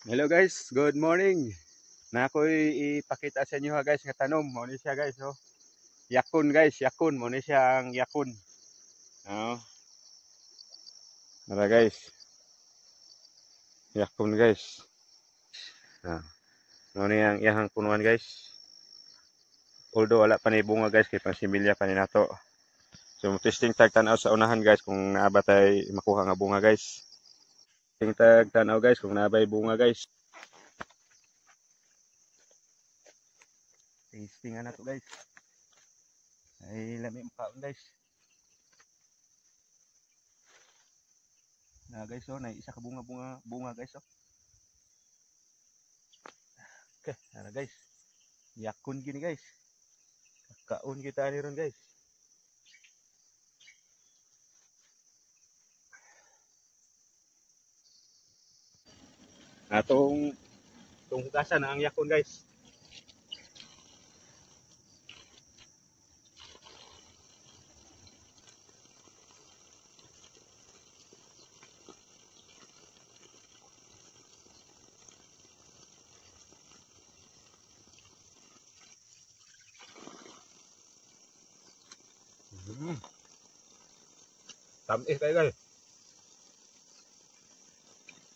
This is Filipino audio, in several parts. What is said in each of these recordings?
Hello guys, good morning. Na ako'y ipakita sa inyo ha guys nga tanom. Mo ni siya guys, oh. Yakun guys, yakun mo ni siya ang yakun. Oh. Nara guys. Yakun guys. Ah. Mo ni ang iyang punuan guys. Although wala pa ni bunga guys kay pangsimilya pa ni nato. So testing tag tanaw sa unahan guys kung naaba tay makuha nga bunga guys. Testing tag tanaw guys kung naabay bunga guys. Testing na to guys. Ay lami mo kaon guys. Na guys, oh, na isa ka bunga guys, oh. Okay, na guys. Yakun gini guys. Kaon kita ni ron guys. Atong hugasan ang yakun guys. Tamis kayo guys.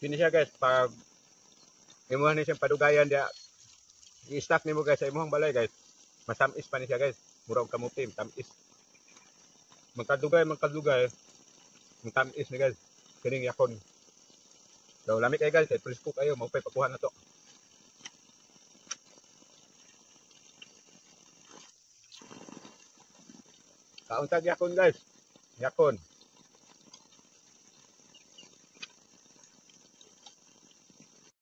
Sini siya guys, pag imuhan ni siyang padugayan dia, i-stack nimo guys sa imuhang balay guys. Matamis pa ni siya guys. Murag kamutim, tamis. Magkadugay, matamis ni guys. Kining yakon. So, lami kayo guys, kay presko kayo, maupay pakuha na to. Kauntag yakon guys. Yakon.